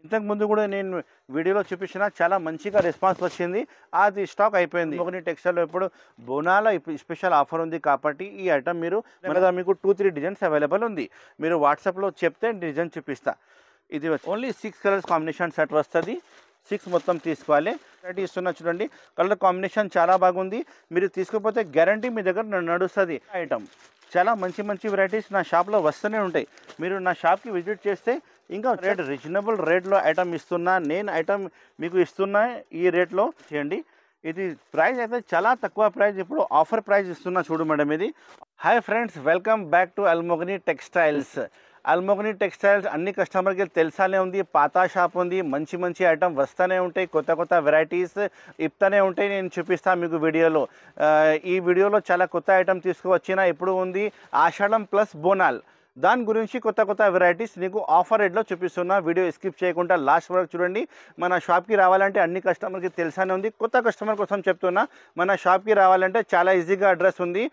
ఇంతకు ముందు కూడా నేను వీడియోలో చూపించిన చాలా మంచిగా రెస్పాన్స్ వచ్చింది. అది స్టాక్ అయిపోయింది. కొన్ని టెక్స్టైల్లో ఇప్పుడు బోనాల స్పెషల్ ఆఫర్ ఉంది కాబట్టి ఈ ఐటమ్ మీరు మీకు 2-3 డిజైన్స్ అవైలబుల్ ఉంది. మీరు వాట్సాప్లో చెప్తే డిజైన్ చూపిస్తా. ఇది ఓన్లీ 6 కలర్స్ కాంబినేషన్ సెట్ వస్తుంది. 6 మొత్తం తీసుకోవాలి. వెరైటీ ఇస్తున్నా చూడండి, కలర్ కాంబినేషన్ చాలా బాగుంది. మీరు తీసుకోకపోతే గ్యారంటీ మీ దగ్గర నడుస్తుంది. ఐటమ్ చాలా మంచి మంచి వెరైటీస్ నా షాప్లో వస్తూనే ఉంటాయి. మీరు నా షాప్కి విజిట్ చేస్తే ఇంకా రీజనబుల్ రేట్లో ఐటమ్ ఇస్తున్నా. నేను ఐటమ్ మీకు ఇస్తున్నా ఈ రేట్లో చేయండి. ఇది ప్రైస్ అయితే చాలా తక్కువ ప్రైస్, ఇప్పుడు ఆఫర్ ప్రైస్ ఇస్తున్నా చూడు మేడం ఇది. Hi friends, welcome back to Almogani textiles. Almogani textiles అన్ని కస్టమర్కి తెలిసానే ఉంది. పాత షాప్ ఉంది, మంచి మంచి ఐటమ్ వస్తూనే ఉంటాయి, కొత్త కొత్త వెరైటీస్ ఇస్తూనే ఉంటాయి. నేను చూపిస్తాను మీకు వీడియోలో. ఈ వీడియోలో చాలా కొత్త ఐటమ్ తీసుకువచ్చిన. ఇప్పుడు ఉంది ఆషాఢం ప్లస్ బోనాల్, దాని గురించి కొత్త కొత్త వెరైటీస్ నీకు ఆఫర్ రేట్లో చూపిస్తున్నా. వీడియో స్కిప్ చేయకుండా లాస్ట్ వరకు చూడండి. మన షాప్కి రావాలంటే అన్ని కస్టమర్కి తెలిసానే ఉంది, కొత్త కస్టమర్ కోసం చెప్తున్నా. మన షాప్కి రావాలంటే చాలా ఈజీగా అడ్రస్ ఉంది.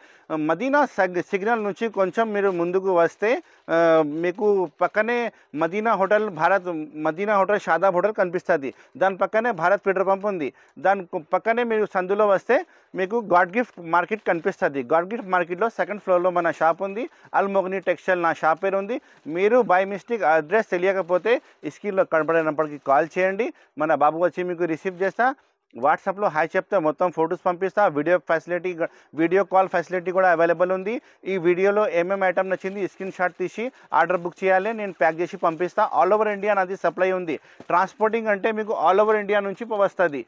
మదీనా సిగ్నల్ నుంచి కొంచెం మీరు ముందుకు వస్తే మీకు పక్కనే మదీనా హోటల్ షాదాబ్ హోటల్ కనిపిస్తుంది. దాని పక్కనే భారత్ పెట్రోల్ పంప్ ఉంది. దాని పక్కనే మీరు సందులో వస్తే మీకు గాడ్ గిఫ్ట్ మార్కెట్ కనిపిస్తుంది. గాడ్ గిఫ్ట్ మార్కెట్లో సెకండ్ ఫ్లోర్లో మన షాప్ ఉంది. అల్మోగని టెక్స్టైల్ నా షాప్ పేరు ఉంది. మీరు బై మిస్టేక్ అడ్రస్ తెలియకపోతే స్క్రీన్లో కనపడినప్పటికీ కాల్ చేయండి. మన బాబు వచ్చి మీకు రిసీవ్ చేస్తా. వాట్సాప్లో హాయ్ చెప్తే మొత్తం ఫొటోస్ పంపిస్తా. వీడియో కాల్ ఫెసిలిటీ కూడా అవైలబుల్ ఉంది. ఈ వీడియోలో ఏమేమి ఐటమ్ నచ్చింది స్క్రీన్ షాట్ తీసి ఆర్డర్ బుక్ చేయాలి, నేను ప్యాక్ చేసి పంపిస్తా. ఆల్ ఓవర్ ఇండియా నాది సప్లై ఉంది. ట్రాన్స్పోర్టింగ్ అంటే మీకు ఆల్ ఓవర్ ఇండియా నుంచి వస్తుంది.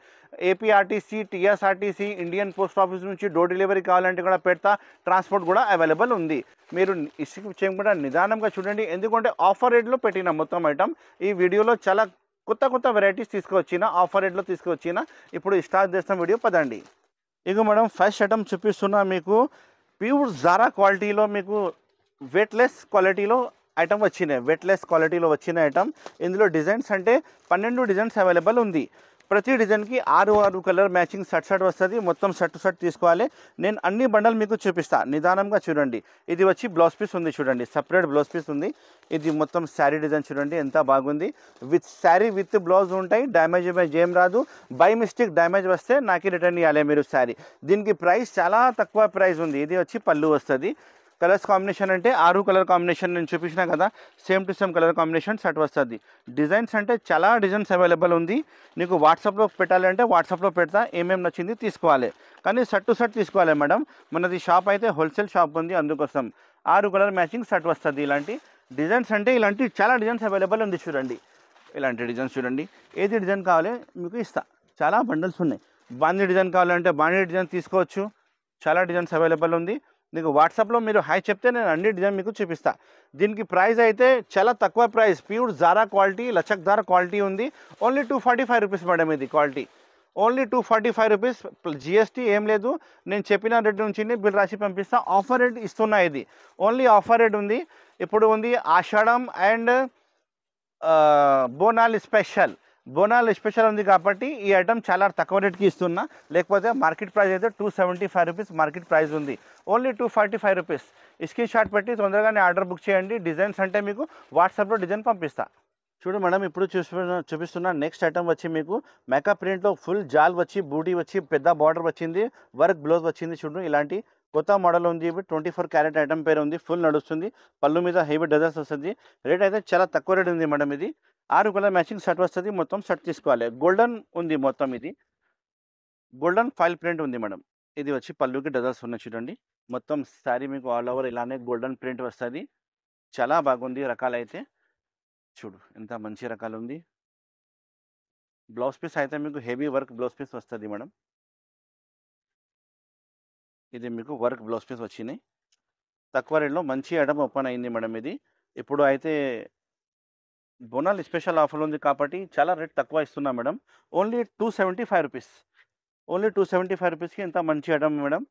APRTC, TSRTC, Indian post office నుంచి డోర్ డెలివరీ కావాలంటే కూడా పెడతా. ట్రాన్స్పోర్ట్ కూడా అవైలబుల్ ఉంది. మీరు ఇసుకు చేయకుండా నిదానంగా చూడండి, ఎందుకంటే ఆఫర్ రేట్లో పెట్టిన మొత్తం ఐటమ్. ఈ వీడియోలో చాలా కొత్త కొత్త వెరైటీస్ తీసుకువచ్చిన, ఆఫర్ రేట్లో తీసుకువచ్చిన. ఇప్పుడు స్టార్ట్ చేస్తాం వీడియో, పదండి. ఇక మేడం ఫస్ట్ ఐటమ్ చూపిస్తున్నా మీకు. ప్యూర్ జారా క్వాలిటీలో మీకు వెయిట్లెస్ క్వాలిటీలో ఐటమ్ వచ్చినాయి. వెయిట్లెస్ క్వాలిటీలో వచ్చిన ఐటమ్. ఇందులో డిజైన్స్ అంటే 12 డిజైన్స్ అవైలబుల్ ఉంది. ప్రతి డిజైన్కి 6 కలర్ మ్యాచింగ్ సెట్ వస్తుంది. మొత్తం సెట్ తీసుకోవాలి. నేను అన్ని బండల్ మీకు చూపిస్తా, నిదానంగా చూడండి. ఇది వచ్చి బ్లౌజ్ పీస్ ఉంది చూడండి, సపరేట్ బ్లౌజ్ పీస్ ఉంది. ఇది మొత్తం శారీ డిజైన్ చూడండి ఎంత బాగుంది. విత్ శారీ విత్ బ్లౌజ్ ఉంటాయి. డ్యామేజ్ ఏం రాదు. బై మిస్టేక్ డ్యామేజ్ వస్తే నాకు రిటర్న్ ఇవ్వాలి మీరు శారీ. దీనికి ప్రైస్ చాలా తక్కువ ప్రైస్ ఉంది. ఇది వచ్చి పళ్ళు వస్తుంది. కలర్స్ కాంబినేషన్ అంటే 6 కలర్ కాంబినేషన్ నేను చూపించిన కదా, same to same colour combination set వస్తుంది. డిజైన్స్ అంటే చాలా డిజైన్స్ అవైలబుల్ ఉంది. నీకు వాట్సాప్లో పెట్టాలంటే వాట్సాప్లో పెడతా. ఏమేమి నచ్చింది తీసుకోవాలి, కానీ సెట్ టు సెట్ తీసుకోవాలి మేడం. మనది షాప్ అయితే హోల్సేల్ షాప్ ఉంది, అందుకోసం 6 కలర్ మ్యాచింగ్ సెట్ వస్తుంది. ఇలాంటి డిజైన్స్ అంటే ఇలాంటి చాలా డిజైన్స్ అవైలబుల్ ఉంది చూడండి. ఇలాంటి డిజైన్స్ చూడండి, ఏది డిజైన్ కావాలి మీకు ఇస్తా. చాలా బండల్స్ ఉన్నాయి. బాందీ డిజైన్ కావాలంటే బాందీ డిజైన్ తీసుకోవచ్చు. చాలా డిజైన్స్ అవైలబుల్ ఉంది. మీకు వాట్సాప్లో మీరు హాయ్ చెప్తే నేను అన్ని డిజైన్ మీకు చూపిస్తా. దీనికి ప్రైస్ అయితే చాలా తక్కువ ప్రైస్. ప్యూర్ జారా క్వాలిటీ, లచక్దార్ క్వాలిటీ ఉంది. Only 245 rupees madam. ఇది క్వాలిటీ ఓన్లీ 245 రూపీస్. జిఎస్టీ ఏం లేదు. నేను చెప్పిన రేట్ నుంచి బిల్ రాసి పంపిస్తా. ఆఫర్ రేట్ ఇస్తున్నా. ఇది ఓన్లీ ఆఫర్ రేట్ ఉంది. ఇప్పుడు ఉంది ఆషాఢం అండ్ బోనాల్ స్పెషల్ ఉంది కాబట్టి ఈ ఐటమ్ చాలా తక్కువ రేట్కి ఇస్తున్నా. లేకపోతే మార్కెట్ ప్రైస్ అయితే 275 రూపీస్ మార్కెట్ ప్రైస్ ఉంది. Only 245 rupees. స్క్రీన్ షాట్ పెట్టి తొందరగానే ఆర్డర్ బుక్ చేయండి. డిజైన్స్ అంటే మీకు వాట్సాప్లో డిజైన్ పంపిస్తా. చూడు మేడం, ఇప్పుడు చూపిస్తున్న నెక్స్ట్ ఐటమ్ వచ్చి మీకు మేకప్ ప్రింట్లో ఫుల్ జాల్ వచ్చి, బూటీ వచ్చి, పెద్ద బార్డర్ వచ్చింది, వర్క్ బ్లౌజ్ వచ్చింది. చూడు ఇలాంటి కొత్త మోడల్ ఉంది. 24 క్యారెట్ ఐటమ్ పేరు ఉంది. ఫుల్ నడుస్తుంది. పళ్ళు మీద హెవీ డజల్స్ వస్తుంది. రేట్ అయితే చాలా తక్కువ రేట్ ఉంది మేడం. ఇది 6 కలర్ మ్యాచింగ్ సెట్ వస్తుంది. మొత్తం సెట్ తీసుకోవాలి. గోల్డెన్ ఉంది మొత్తం. ఇది గోల్డెన్ ఫైల్ ప్రింట్ ఉంది మేడం. ఇది వచ్చి పళ్ళుకి డజల్స్ ఉన్నాయి చూడండి. మొత్తం శారీ మీకు ఆల్ ఓవర్ ఇలానే గోల్డెన్ ప్రింట్ వస్తుంది. చాలా బాగుంది రకాలైతే. చూడు ఎంత మంచి రకాలు ఉంది. బ్లౌజ్ పీస్ అయితే మీకు హెవీ వర్క్ బ్లౌజ్ పీస్ వస్తుంది మేడం. ఇది మీకు వర్క్ బ్లౌజ్ పీస్ వచ్చినాయి. తక్కువ రేట్లో మంచి ఐటమ్ ఓపెన్ అయింది మేడం. ఇది ఇప్పుడు అయితే బోనాల్ స్పెషల్ ఆఫర్ ఉంది కాబట్టి చాలా రేట్ తక్కువ ఇస్తున్నా మేడం. Only 275 rupees. ఓన్లీ 275 రూపీస్కి ఇంత మంచి item madam.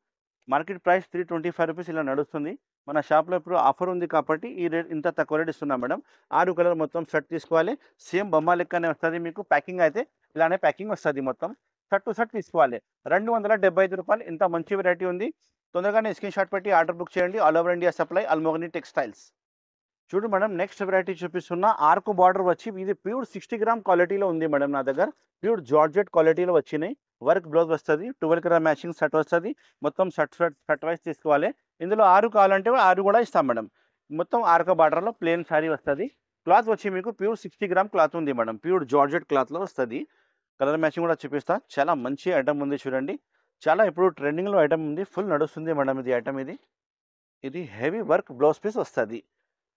Market price 325 rupees ఇలా నడుస్తుంది. మన షాప్లో ఇప్పుడు ఆఫర్ ఉంది కాబట్టి ఈ రేట్ ఇంత తక్కువ రేట్ ఇస్తున్నా మేడం. 6 కలర్ మొత్తం సెట్ తీసుకోవాలి. సేమ్ బొమ్మ లెక్కనే వస్తుంది మీకు. ప్యాకింగ్ అయితే ఇలానే ప్యాకింగ్ వస్తుంది. మొత్తం సెట్ టు సెట్ తీసుకోవాలి. 275 రూపాయలు. ఇంత మంచి వెరైటీ ఉంది. తొందరగానే స్క్రీన్ షాట్ పెట్టి ఆర్డర్ బుక్ చేయండి. All over India supply, Almogani textiles. చూడు మేడం, నెక్స్ట్ వెరైటీ చూపిస్తున్నా ఆర్క్ బార్డర్ వచ్చి ఇది ప్యూర్ 60 గ్రామ్ క్వాలిటీలో ఉంది మేడం. నా దగ్గర ప్యూర్ జార్జెట్ క్వాలిటీలో వచ్చినాయి. వర్క్ బ్లౌజ్ వస్తుంది, 12 కలర్ మ్యాచింగ్ షర్ట్ వస్తుంది. మొత్తం షర్ట్ వైజ్ తీసుకోవాలి. ఇందులో 6 కావాలంటే 6 కూడా ఇస్తాం మేడం. మొత్తం ఆర్క్ బార్డర్లో ప్లేన్ శారీ వస్తుంది. క్లాత్ వచ్చి మీకు ప్యూర్ 60 గ్రామ్ క్లాత్ ఉంది మేడం. ప్యూర్ జార్జెట్ క్లాత్లో వస్తుంది. కలర్ మ్యాచింగ్ కూడా చూపిస్తా. చాలా మంచి ఐటమ్ ఉంది చూడండి. చాలా ఇప్పుడు ట్రెండింగ్లో ఐటమ్ ఉంది, ఫుల్ నడుస్తుంది మేడం ఇది ఐటమ్. ఇది హెవీ వర్క్ బ్లౌజ్ పీస్ వస్తుంది.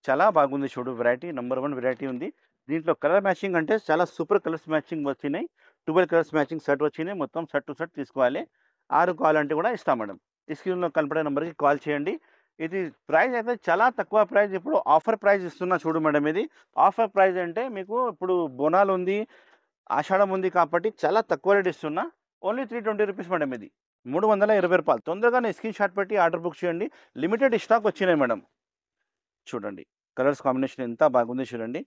చాలా బాగుంది చూడు, వెరైటీ నెంబర్ 1 వెరైటీ ఉంది. దీంట్లో కలర్ మ్యాచింగ్ అంటే చాలా సూపర్ కలర్స్ మ్యాచింగ్ వచ్చినాయి. 12 కలర్స్ మ్యాచింగ్ షర్ట్ వచ్చినాయి. మొత్తం షర్ట్ టు షర్ట్ తీసుకోవాలి. 6 కావాలంటే కూడా ఇస్తాం మేడం. ఈ స్క్రీన్లో కనపడే నెంబర్కి కాల్ చేయండి. ఇది ప్రైస్ అయితే చాలా తక్కువ ప్రైస్. ఇప్పుడు ఆఫర్ ప్రైస్ ఇస్తున్నా చూడు మేడం. ఇది ఆఫర్ ప్రైస్ అంటే మీకు ఇప్పుడు బోనాలు ఉంది, ఆషాఢం ఉంది కాబట్టి చాలా తక్కువ రేట్ ఇస్తున్నా. Only 320 rupees madam. ఇది 320 రూపాయలు. తొందరగానే స్క్రీన్ షాట్ పెట్టి ఆర్డర్ బుక్ చేయండి. లిమిటెడ్ స్టాక్ వచ్చినాయి మేడం. చూడండి కలర్స్ కాంబినేషన్ ఎంత బాగుంది చూడండి.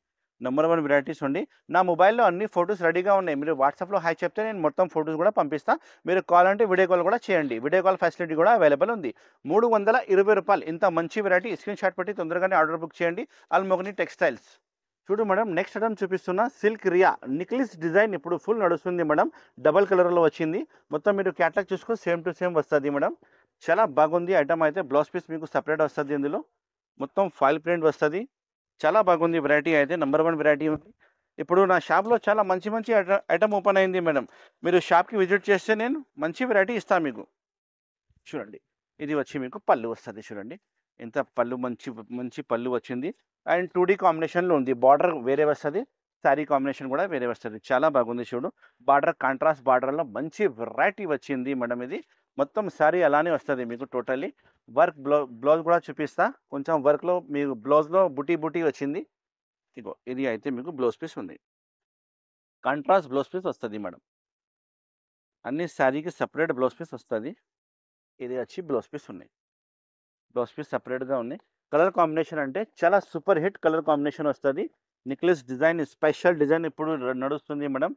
నెంబర్ 1 వెరైటీస్ ఉండి నా మొబైల్లో అన్ని ఫొటోస్ రెడీగా ఉన్నాయి. మీరు వాట్సాప్లో హాయ్ చెప్తే నేను మొత్తం ఫొటోస్ కూడా పంపిస్తాను. మీరు కాల్ అంటే వీడియో కాల్ కూడా చేయండి. వీడియో కాల్ ఫెసిలిటీ కూడా అవైలబుల్ ఉంది. 320 రూపాయలు. ఇంత మంచి వెరైటీ. స్క్రీన్ షాట్ పెట్టి తొందరగానే ఆర్డర్ బుక్ చేయండి. అల్మోగని టెక్స్టైల్స్. చూడు మేడం, నెక్స్ట్ ఐటమ్ చూపిస్తున్నా సిల్క్ రియా నిక్లిస్ డిజైన్. ఇప్పుడు ఫుల్ నడుస్తుంది మేడం. డబల్ కలర్లో వచ్చింది. మొత్తం మీరు క్యాట్లాగ్ చూసుకొని సేమ్ టు సేమ్ వస్తుంది మేడం. చాలా బాగుంది ఐటమ్ అయితే. బ్లౌజ్ పీస్ మీకు సపరేట్ వస్తుంది. ఇందులో మొత్తం ఫాయిల్ ప్రింట్ వస్తుంది. చాలా బాగుంది వెరైటీ అయితే. నెంబర్ 1 వెరైటీ ఉంది. ఇప్పుడు నా షాప్లో చాలా మంచి మంచి ఐటమ్ ఓపెన్ అయింది మేడం. మీరు షాప్కి విజిట్ చేస్తే నేను మంచి వెరైటీ ఇస్తాను మీకు. చూడండి ఇది వచ్చి మీకు పళ్ళు వస్తుంది. చూడండి ఎంత పళ్ళు, మంచి మంచి పళ్ళు వచ్చింది. అండ్ 2D కాంబినేషన్లో ఉంది. బార్డర్ వేరే వస్తుంది, శారీ కాంబినేషన్ కూడా వేరే వస్తుంది. చాలా బాగుంది చూడు. బార్డర్ కాంట్రాస్ట్ బార్డర్లో మంచి వెరైటీ వచ్చింది మేడం. ఇది మొత్తం శారీ అలానే వస్తుంది మీకు. టోటల్లీ వర్క్ బ్లౌజ్ కూడా చూపిస్తా. కొంచెం వర్క్లో మీకు బ్లౌజ్లో బుటీ బుటీ వచ్చింది. ఇగో ఇది అయితే మీకు బ్లౌజ్ పీస్ ఉంది. కాంట్రాస్ట్ బ్లౌజ్ పీస్ వస్తుంది మేడం. అన్ని శారీకి సపరేట్ బ్లౌజ్ పీస్ వస్తుంది. ఇది వచ్చి బ్లౌజ్ పీస్ ఉన్నాయి. బ్లౌజ్ పీస్ సపరేట్గా ఉన్నాయి. కలర్ కాంబినేషన్ అంటే చాలా సూపర్ హిట్ కలర్ కాంబినేషన్ వస్తుంది. నెక్లెస్ డిజైన్, స్పెషల్ డిజైన్ ఇప్పుడు నడుస్తుంది మేడం.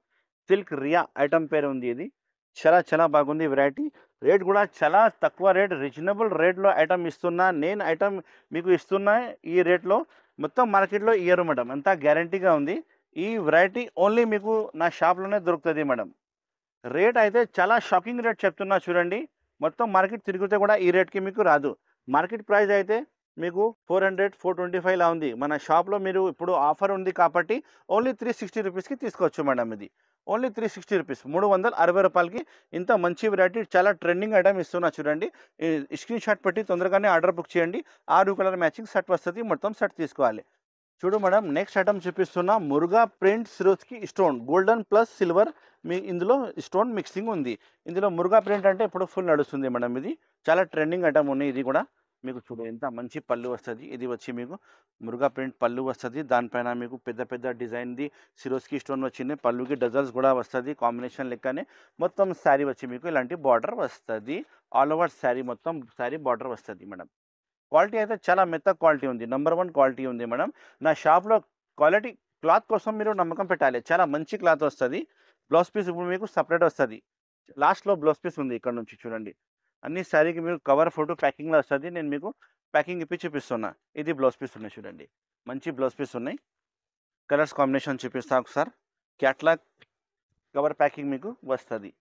సిల్క్ రియా ఐటమ్ పేరు ఉంది. ఇది చాలా చాలా బాగుంది వెరైటీ. రేట్ కూడా చాలా తక్కువ రేట్, రీజనబుల్ రేట్లో ఐటమ్ ఇస్తున్నా. నేను ఐటమ్ మీకు ఇస్తున్నా ఈ రేట్లో. మొత్తం మార్కెట్లో ఇయ్యరు మేడం. అంతా గ్యారంటీగా ఉంది. ఈ వెరైటీ ఓన్లీ మీకు నా షాప్లోనే దొరుకుతుంది మేడం. రేట్ అయితే చాలా షాకింగ్ రేట్ చెప్తున్నా చూడండి. మొత్తం మార్కెట్ తిరిగితే కూడా ఈ రేట్కి మీకు రాదు. మార్కెట్ ప్రైస్ అయితే మీకు 400, 425 లా ఉంది. మన షాప్లో మీరు ఇప్పుడు ఆఫర్ ఉంది కాబట్టి ఓన్లీ 360 రూపీస్కి తీసుకోవచ్చు మేడం. ఇది ఓన్లీ 360 రూపీస్, 360 రూపాయలకి ఇంత మంచి వెరైటీ, చాలా ట్రెండింగ్ ఐటమ్ ఇస్తున్నా చూడండి. స్క్రీన్ షాట్ పెట్టి తొందరగానే ఆర్డర్ బుక్ చేయండి. 6 కలర్ మ్యాచింగ్ సెట్ వస్తుంది. మొత్తం సెట్ తీసుకోవాలి. చూడు మేడం, నెక్స్ట్ ఐటమ్ చూపిస్తున్నా మురుగా print Swarovski stone, golden plus silver. మీ ఇందులో స్టోన్ మిక్సింగ్ ఉంది. ఇందులో మురుగా ప్రింట్ అంటే ఇప్పుడు ఫుల్ నడుస్తుంది మేడం. ఇది చాలా ట్రెండింగ్ ఐటమ్ ఉన్నాయి. ఇది కూడా మీకు చూడు ఎంత మంచి పళ్ళు వస్తుంది. ఇది వచ్చి మీకు మురుగా ప్రింట్ పళ్ళు వస్తుంది. దానిపైన మీకు పెద్ద పెద్ద డిజైన్ది సిరోస్కి స్టోన్ వచ్చింది. పళ్ళుకి డజల్స్ కూడా వస్తుంది కాంబినేషన్ లెక్కనే. మొత్తం శారీ వచ్చి మీకు ఇలాంటి బార్డర్ వస్తుంది. ఆల్ ఓవర్ శారీ మొత్తం శారీ బార్డర్ వస్తుంది మేడం. క్వాలిటీ అయితే చాలా మెత్త క్వాలిటీ ఉంది. నెంబర్ 1 క్వాలిటీ ఉంది మేడం. నా షాప్లో క్వాలిటీ క్లాత్ కోసం మీరు నమ్మకం పెట్టాలి. చాలా మంచి క్లాత్ వస్తుంది. బ్లౌజ్ పీస్ ఇప్పుడు మీకు సపరేట్ వస్తుంది. లాస్ట్లో బ్లౌజ్ పీస్ ఉంది. ఇక్కడ నుంచి చూడండి. అన్ని శారీకి మీకు కవర్ ఫోటో ప్యాకింగ్లో వస్తుంది. నేను మీకు ప్యాకింగ్ ఇప్పి చూపిస్తున్నా. ఇది బ్లౌజ్ పీస్ ఉన్నాయి చూడండి. మంచి బ్లౌజ్ పీస్ ఉన్నాయి. కలర్స్ కాంబినేషన్ చూపిస్తా ఒకసారి. క్యాట్లాగ్ కవర్ ప్యాకింగ్ మీకు వస్తుంది.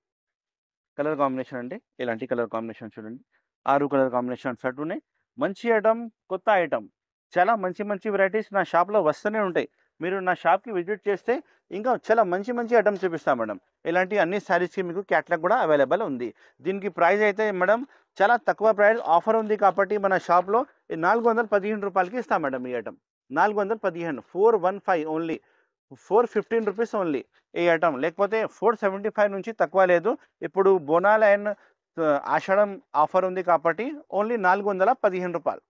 కలర్ కాంబినేషన్ అంటే ఇలాంటి కలర్ కాంబినేషన్ చూడండి. 6 కలర్ కాంబినేషన్ సెట్ ఉన్నాయి. మంచి ఐటమ్, కొత్త ఐటమ్, చాలా మంచి మంచి వెరైటీస్ నా షాప్లో వస్తూనే ఉంటాయి. మీరు నా షాప్కి విజిట్ చేస్తే ఇంకా చాలా మంచి మంచి ఐటమ్ చూపిస్తాను మేడం. ఇలాంటి అన్ని శారీస్కి మీకు క్యాట్లాగ్ కూడా అవైలబుల్ ఉంది. దీనికి ప్రైస్ అయితే మేడం చాలా తక్కువ ప్రైస్. ఆఫర్ ఉంది కాబట్టి మన షాప్లో 415 రూపాయలకి ఇస్తాం మేడం. ఈ ఐటమ్ 415, 415 ఓన్లీ, 415 రూపీస్ ఓన్లీ ఈ ఐటమ్. లేకపోతే 475 నుంచి తక్కువ లేదు. ఇప్పుడు బోనాల్ అండ్ ఆషాఢం ఆఫర్ ఉంది కాబట్టి ఓన్లీ 415 రూపాయలు.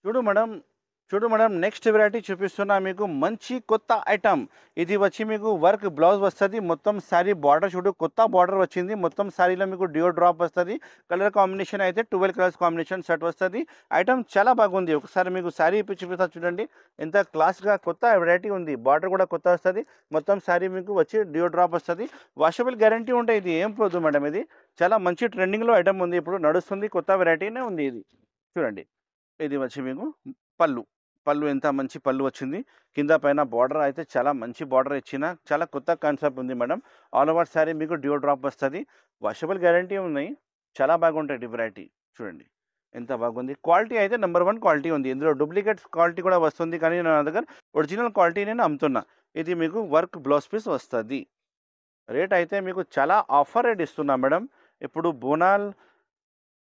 చూడు మేడం నెక్స్ట్ వెరైటీ చూపిస్తున్నా మీకు. మంచి కొత్త ఐటమ్. ఇది వచ్చి మీకు వర్క్ బ్లౌజ్ వస్తుంది. మొత్తం శారీ బార్డర్ చూడు, కొత్త బార్డర్ వచ్చింది. మొత్తం శారీలో మీకు డియో డ్రాప్ వస్తుంది. కలర్ కాంబినేషన్ అయితే 12 కలర్స్ కాంబినేషన్ సెట్ వస్తుంది. ఐటమ్ చాలా బాగుంది. ఒకసారి మీకు శారీ ఇప్పి చూపిస్తా చూడండి. ఎంత క్లాస్గా కొత్త వెరైటీ ఉంది. బార్డర్ కూడా కొత్త వస్తుంది. మొత్తం శారీ మీకు వచ్చి డియో డ్రాప్ వస్తుంది. వాషబుల్ గ్యారంటీ ఉంటాయి. ఇది ఏం పోదు మేడం. ఇది చాలా మంచి ట్రెండింగ్లో ఐటమ్ ఉంది. ఇప్పుడు నడుస్తుంది. కొత్త వెరైటీనే ఉంది. ఇది చూడండి. ఇది వచ్చి మీకు పళ్ళు. పళ్ళు ఎంత మంచి పళ్ళు వచ్చింది. కింద పైన బార్డర్ అయితే చాలా మంచి బార్డర్ ఇచ్చిన చాలా కొత్త కాన్సెప్ట్ ఉంది మేడం. ఆల్ ఓవర్ శారీ మీకు డ్యూ డ్రాప్ వస్తుంది. వాషబుల్ గ్యారంటీ ఉన్నాయి. చాలా బాగుంటాయి వెరైటీ. చూడండి ఎంత బాగుంది. క్వాలిటీ అయితే నెంబర్ 1 క్వాలిటీ ఉంది. ఇందులో డూప్లికేట్ క్వాలిటీ కూడా వస్తుంది, కానీ నా దగ్గర ఒరిజినల్ క్వాలిటీ నేను అమ్ముతున్నా. ఇది మీకు వర్క్ బ్లౌజ్ పీస్ వస్తుంది. రేట్ అయితే మీకు చాలా ఆఫర్ రేట్ ఇస్తున్నా మేడం. ఇప్పుడు బోనాల్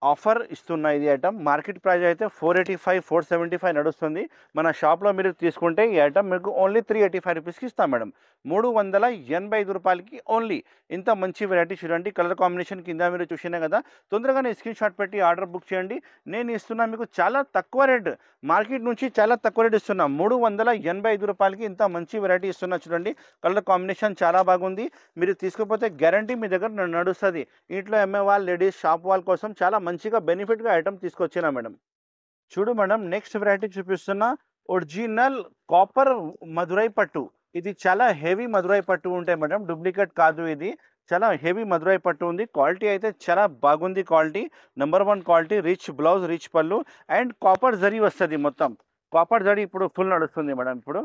ఆఫర్ ఇస్తున్న ఇది ఐటమ్ మార్కెట్ ప్రైస్ అయితే 485 475 నడుస్తుంది. మన షాప్లో మీరు తీసుకుంటే ఈ ఐటమ్ మీకు ఓన్లీ 385 రూపీస్కి ఇస్తాం మేడం. 385 రూపాయలకి ఓన్లీ. ఇంత మంచి వెరైటీ చూడండి. కలర్ కాంబినేషన్ కింద మీరు చూసినా కదా. తొందరగానే స్క్రీన్ షాట్ పెట్టి ఆర్డర్ బుక్ చేయండి. నేను ఇస్తున్నా మీకు చాలా తక్కువ రేట్, మార్కెట్ నుంచి చాలా తక్కువ రేట్ ఇస్తున్నా. 385 రూపాయలకి ఇంత మంచి వెరైటీ ఇస్తున్నా. చూడండి కలర్ కాంబినేషన్ చాలా బాగుంది. మీరు తీసుకోకపోతే గ్యారంటీ మీ దగ్గర నడుస్తుంది. ఇంట్లో అమ్మే వాళ్ళు లేడీస్ షాప్ వాళ్ళ కోసం చాలా మంచిగా బెనిఫిట్గా ఐటమ్ తీసుకొచ్చినా మేడం. చూడు మేడం నెక్స్ట్ వెరైటీ చూపిస్తున్నా. ఒరిజినల్ కాపర్ మధురై పట్టు. ఇది చాలా హెవీ మధురై పట్టు ఉంటాయి మేడం, డూప్లికేట్ కాదు. ఇది చాలా హెవీ మధురై పట్టు ఉంది. క్వాలిటీ అయితే చాలా బాగుంది. Quality number 1 quality. Rich blouse, rich పళ్ళు అండ్ కాపర్ జరీ వస్తుంది. మొత్తం కాపర్ జరీ ఇప్పుడు ఫుల్ నడుస్తుంది మేడం. ఇప్పుడు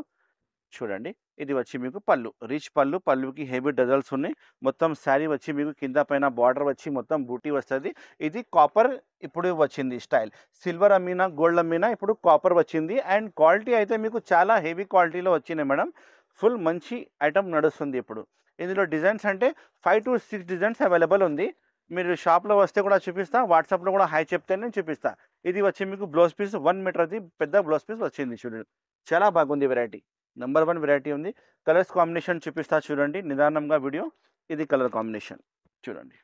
చూడండి ఇది వచ్చి మీకు పళ్ళు, రిచ్ పళ్ళు. పళ్ళుకి హెవీ డజల్స్ ఉన్నాయి. మొత్తం శారీ వచ్చి మీకు కింద పైన బార్డర్ వచ్చి మొత్తం బూటీ వస్తుంది. ఇది కాపర్ ఇప్పుడు వచ్చింది స్టైల్. సిల్వర్ అమ్మినా గోల్డ్ అమ్మినా ఇప్పుడు కాపర్ వచ్చింది. అండ్ క్వాలిటీ అయితే మీకు చాలా హెవీ క్వాలిటీలో వచ్చినాయి మేడం. ఫుల్ మంచి ఐటమ్ నడుస్తుంది. ఇప్పుడు ఇందులో డిజైన్స్ అంటే 5 to 6 డిజైన్స్ అవైలబుల్ ఉంది. మీరు షాప్లో వస్తే కూడా చూపిస్తా, వాట్సాప్లో కూడా హాయ్ చెప్తే నేను చూపిస్తా. ఇది వచ్చి మీకు బ్లౌజ్ పీస్ 1 మీటర్ది పెద్ద బ్లౌజ్ పీస్ వచ్చింది. చూడండి చాలా బాగుంది వెరైటీ. నెంబర్ 1 వెరైటీ ఉంది. కలర్స్ కాంబినేషన్ చూపిస్తా చూడండి నిదానంగా వీడియో. ఇది కలర్ కాంబినేషన్ చూడండి.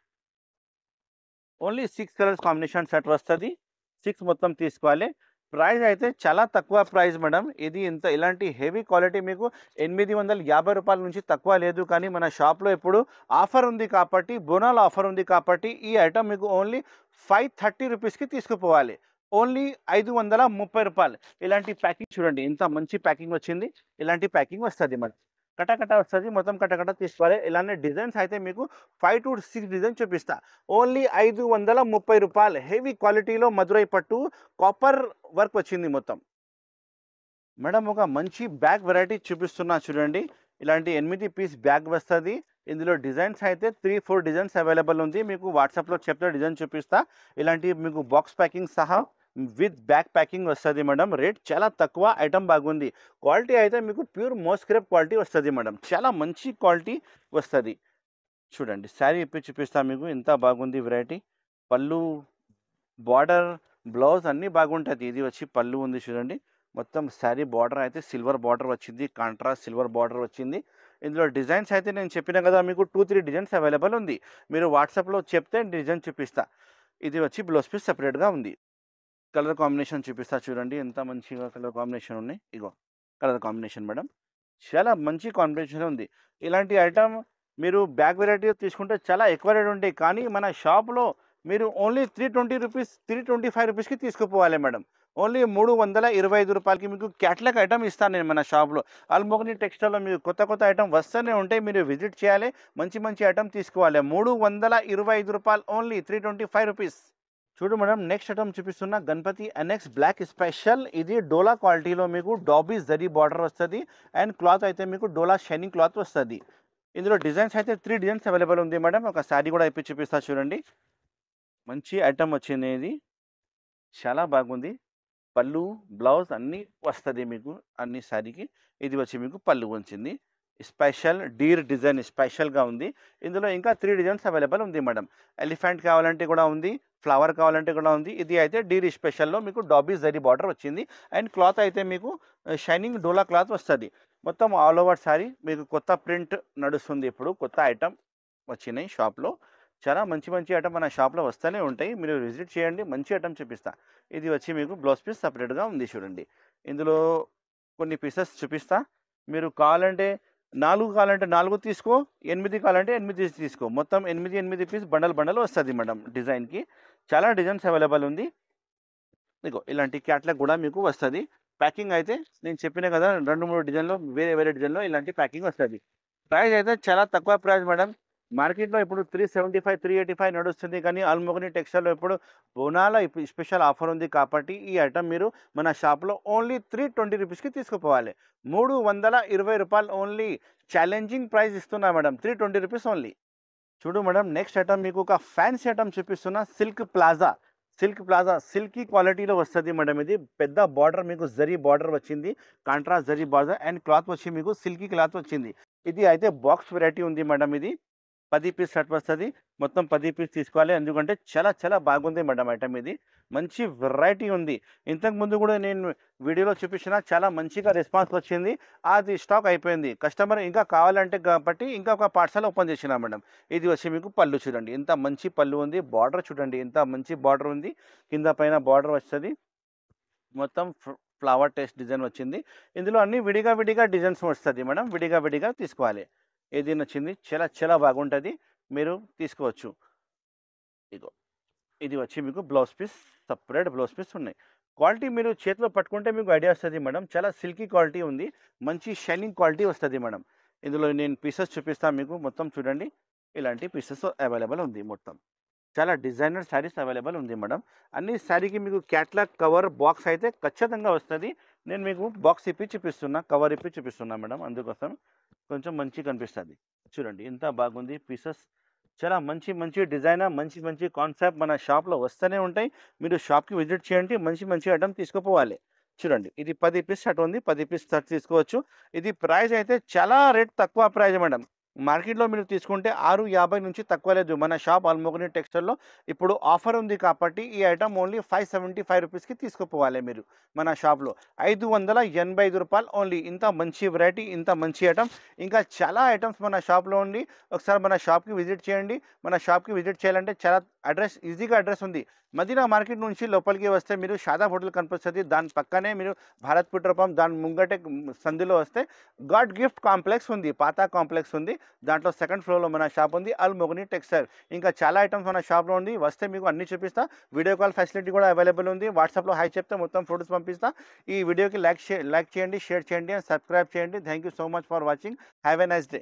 ఓన్లీ 6 కలర్స్ కాంబినేషన్ సెట్ వస్తుంది. 6 మొత్తం తీసుకోవాలి. ప్రైస్ అయితే చాలా తక్కువ ప్రైస్ మేడం. ఇది ఇంత ఇలాంటి హెవీ క్వాలిటీ మీకు 850 రూపాయల నుంచి తక్కువ లేదు. కానీ మన షాప్లో ఇప్పుడు ఆఫర్ ఉంది కాబట్టి, బోనాల్ ఆఫర్ ఉంది కాబట్టి ఈ ఐటమ్ మీకు ఓన్లీ 530 రూపీస్కి తీసుకుపోవాలి. ఓన్లీ 530 రూపాయలు. ఇలాంటి ప్యాకింగ్ చూడండి ఎంత మంచి ప్యాకింగ్ వచ్చింది. ఇలాంటి ప్యాకింగ్ వస్తుంది మేడం. కటకట వస్తుంది, మొత్తం కటకట తీసుకోవాలి. ఇలానే డిజైన్స్ అయితే మీకు 5 to 6 డిజైన్ చూపిస్తా. ఓన్లీ 530 రూపాయలు. హెవీ క్వాలిటీలో మధురై పట్టు కాపర్ వర్క్ వచ్చింది మొత్తం. మేడం ఒక మంచి బ్యాగ్ వెరైటీ చూపిస్తున్నా చూడండి. ఇలాంటి 8 పీస్ బ్యాగ్ వస్తుంది. ఇందులో డిజైన్స్ అయితే 3-4 డిజైన్స్ అవైలబుల్ ఉంది. మీకు వాట్సాప్లో చెప్తే డిజైన్ చూపిస్తా. ఇలాంటి మీకు బాక్స్ ప్యాకింగ్ సహా విత్ బ్యాక్ ప్యాకింగ్ వస్తుంది మేడం. రేట్ చాలా తక్కువ, ఐటమ్ బాగుంది. క్వాలిటీ అయితే మీకు ప్యూర్ మోస్క్రేప్ క్వాలిటీ వస్తుంది మేడం. చాలా మంచి క్వాలిటీ వస్తుంది. చూడండి శారీ ఇప్పి చూపిస్తా మీకు ఎంత బాగుంది వెరైటీ. పళ్ళు, బార్డర్, బ్లౌజ్ అన్నీ బాగుంటుంది. ఇది వచ్చి పళ్ళు ఉంది చూడండి. మొత్తం శారీ బార్డర్ అయితే సిల్వర్ బార్డర్ వచ్చింది, కాంట్రాస్ట్ సిల్వర్ బార్డర్ వచ్చింది. ఇందులో డిజైన్స్ అయితే నేను చెప్పిన కదా మీకు 2-3 డిజైన్స్ అవైలబుల్ ఉంది. మీరు వాట్సాప్లో చెప్తే డిజైన్ చూపిస్తా. ఇది వచ్చి బ్లౌజ్ పీస్ సపరేట్గా ఉంది. కలర్ కాంబినేషన్ చూపిస్తా చూడండి ఎంత మంచిగా కలర్ కాంబినేషన్ ఉన్నాయి. ఇగో కలర్ కాంబినేషన్ మేడం చాలా మంచి కాంబినేషన్ ఉంది. ఇలాంటి ఐటమ్ మీరు బ్యాగ్ వెరైటీ తీసుకుంటే చాలా ఎక్కువ రేట్ ఉంటాయి. కానీ మన షాప్లో మీరు ఓన్లీ 320 రూపీస్ 325 రూపీస్కి తీసుకుపోవాలి మేడం. ఓన్లీ 325 రూపాయలకి మీకు క్యాట్లాగ్ ఐటమ్ ఇస్తాను నేను మన షాప్లో. ఆల్మోగ్ని టెక్స్టైల్లో మీకు కొత్త కొత్త ఐటమ్ వస్తూనే ఉంటాయి. మీరు విజిట్ చేయాలి, మంచి మంచి ఐటమ్ తీసుకోవాలి. 325 రూపాయలు ఓన్లీ 325 రూపీస్. చూడు మేడం నెక్స్ట్ ఐటమ్ చూపిస్తున్నా. Ganapati NX black special. ఇది డోలా క్వాలిటీలో మీకు డాబీ జరీ బార్డర్ వస్తుంది. అండ్ క్లాత్ అయితే మీకు డోలా షైనింగ్ క్లాత్ వస్తుంది. ఇందులో డిజైన్స్ అయితే 3 డిజైన్స్ అవైలబుల్ ఉంది మేడం. ఒక శారీ కూడా అయిపోయి చూపిస్తా చూడండి. మంచి ఐటమ్ వచ్చింది. ఇది చాలా బాగుంది. పళ్ళు, బ్లౌజ్ అన్నీ వస్తుంది మీకు అన్ని శారీకి. ఇది వచ్చి మీకు పళ్ళు వచ్చింది. స్పెషల్ డీర్ డిజైన్ స్పెషల్గా ఉంది. ఇందులో ఇంకా 3 డిజైన్స్ అవైలబుల్ ఉంది మేడం. ఎలిఫెంట్ కావాలంటే కూడా ఉంది, ఫ్లవర్ కావాలంటే కూడా ఉంది. ఇది అయితే డీర్ స్పెషల్లో మీకు డాబీ జరీ బార్డర్ వచ్చింది. అండ్ క్లాత్ అయితే మీకు షైనింగ్ డోలా క్లాత్ వస్తుంది. మొత్తం ఆల్ ఓవర్ శారీ మీకు కొత్త ప్రింట్ నడుస్తుంది. ఇప్పుడు కొత్త ఐటమ్ వచ్చినాయి షాప్లో. చాలా మంచి మంచి ఐటమ్ మన షాప్లో వస్తూనే ఉంటాయి. మీరు విజిట్ చేయండి, మంచి ఐటమ్ చూపిస్తా. ఇది వచ్చి మీకు బ్లౌజ్ పీస్ సపరేట్గా ఉంది చూడండి. ఇందులో కొన్ని పీసెస్ చూపిస్తా. మీరు కావాలంటే 4 కావాలంటే 4 తీసుకో, 8 కావాలంటే 8 తీసుకో. మొత్తం 8 పీస్ బండల్ బండల్ వస్తుంది మేడం. డిజైన్కి చాలా డిజైన్స్ అవైలబుల్ ఉంది. ఇగో ఇలాంటి క్యాట్లాగ్ కూడా మీకు వస్తుంది. ప్యాకింగ్ అయితే నేను చెప్పిన కదా 2-3 డిజైన్లో వేరే వేరే డిజైన్లో ఇలాంటి ప్యాకింగ్ వస్తుంది. ప్రైస్ అయితే చాలా తక్కువ ప్రైస్ మేడం. మార్కెట్‌లో ఇప్పుడు 375, 385 నడుస్తుంది. కానీ అల్మోగని టెక్స్టైల్‌లో ఇప్పుడు బోనాల స్పెషల్ ఆఫర్ ఉంది కాబట్టి ఈ ఐటెమ్ మీరు మన షాప్‌లో ఓన్లీ 320 రూపీస్‌కి తీసుకుపోవాలి. రూ. 320 ఓన్లీ. ఛాలెంజింగ్ ప్రైస్ ఇస్తున్నా మేడం. 320 rupees only. చూడు మేడం, నెక్స్ట్ ఐటమ్ మీకు ఒక ఫ్యాన్సీ ఐటమ్ చూపిస్తున్నా. Silk plaza. సిల్కీ క్వాలిటీలో వస్తది మేడం ఇది. పెద్ద బార్డర్ మీకు జరీ బార్డర్ వచ్చింది. Contrast zari border and cloth వచ్చి మీకు సిల్కీ క్లాత్ వచ్చింది. ఇది అయితే బాక్స్ వెరైటీ ఉంది మేడం ఇది. 10 పీస్ షర్ట్ వస్తది. మొత్తం 10 పీస్ తీసుకోవాలి. ఎందుకంటే చాలా చాలా బాగుంది మేడం ఐటమ్ ఇది. మంచి వెరైటీ ఉంది. ఇంతకుముందు కూడా నేను వీడియోలో చూపించిన చాలా మంచిగా రెస్పాన్స్ వచ్చింది. అది స్టాక్ అయిపోయింది. కస్టమర్ ఇంకా కావాలంటే కాబట్టి ఇంకా ఒక పార్సల్ ఓపెన్ చేసినా మేడం. ఇది వచ్చి మీకు పళ్ళు చూడండి. ఎంత మంచి పళ్ళు ఉంది. బార్డర్ చూడండి ఎంత మంచి బార్డర్ ఉంది. కింద పైన బార్డర్ వస్తది. మొత్తం ఫ్లవర్ టేస్ట్ డిజైన్ వచ్చింది. ఇందులో అన్ని విడిగా విడిగా డిజైన్స్ వస్తది మేడం. విడిగా విడిగా తీసుకోవాలి. ఏది నచ్చింది చాలా చాలా బాగుంటది. మీరు తీసుకోవచ్చు. ఇగో ఇది వచ్చి మీకు blouse piece, separate blouse piece ఉన్నాయి. క్వాలిటీ మీరు చేతిలో పట్టుకుంటే మీకు ఐడియా వస్తది మేడం. చాలా సిల్కీ క్వాలిటీ ఉంది. మంచి షైనింగ్ క్వాలిటీ వస్తది మేడం. ఇందులో నేను పీసెస్ చూపిస్తాను మీకు. మొత్తం చూడండి. ఇలాంటి పీసెస్ అవైలబుల్ ఉంది మొత్తం. చాలా డిజైనర్ శారీస్ అవైలబుల్ ఉంది మేడం. అన్ని శారీకి మీకు క్యాట్లాగ్ కవర్ బాక్స్ అయితే ఖచ్చితంగా వస్తది. నేను మీకు బాక్స్ ఇప్పి చూపిస్తున్నా. కవర్ ఇప్పి చూపిస్తున్నా మేడం. అందుకోసం కొంచెం మంచిగా కనిపిస్తది. చూడండి ఎంత బాగుంది పీసెస్. చాలా మంచి మంచి డిజైనర్, మంచి మంచి కాన్సెప్ట్ మన షాప్‌లో వస్తూనే ఉంటాయి. మీరు షాప్‌కి విజిట్ చేయండి. మంచి మంచి ఐటెమ్ తీసుకుపోవాలి. చూడండి ఇది 10 పీస్ షర్ట్ ఉంది. 10 పీస్ షర్ట్ తీసుకోవచ్చు. ఇది ప్రైస్ అయితే చాలా రేట్ తక్కువ ప్రైస్ మేడం. మార్కెట్‌లో మీరు తీసుకుంటే 650 నుంచి తక్కువ లేదు. మన షాప్ అల్మోగని టెక్స్టైల్‌లో ఇప్పుడు ఆఫర్ ఉంది కాబట్టి ఈ ఐటెమ్ ఓన్లీ 575 రూపీస్‌కి తీసుకుపోవాలి మీరు మన షాప్‌లో. రూ. 585 ఓన్లీ. ఇంత మంచి వెరైటీ, ఇంత మంచి ఐటెమ్ ఇంకా చాలా ఐటెమ్స్ మన షాప్‌లో ఉంది. ఒకసారి మన షాప్‌కి విజిట్ చేయండి. మన షాప్‌కి విజిట్ చేయాలంటే చాలా ఈజీగా అడ్రస్ ఉంది. మదీనా మార్కెట్ నుంచి లోపలికి వస్తే మీరు షాదాబ్ హోటల్ కనిపిస్తది. దాని పక్కనే మీరు భారత్ పెట్రోల్ పంప్ దాని ముంగటే సందులో వస్తే గాడ్ గిఫ్ట్ కాంప్లెక్స్ ఉంది. పాత కాంప్లెక్స్ ఉంది. దాంట్లో సెకండ్ ఫ్లోర్‌లో మన షాప్ ఉంది. అల్మోగని టెక్స్టైల్. ఇంకా చాలా ఐటమ్స్ మన షాప్‌లో ఉంది. వస్తే మీకు అన్నీ చూపిస్తా. వీడియో కాల్ ఫెసిలిటీ కూడా అవైలబుల్ ఉంది. వాట్సాప్‌లో హాయ్ చెప్తే మొత్తం ఫోటోస్ పంపిస్తా. ఈ వీడియోకి లైక్ చేయండి, షేర్ చేయండి అండ్ సబ్స్క్రైబ్ చేయండి. Thank you so much for watching. Have a nice day.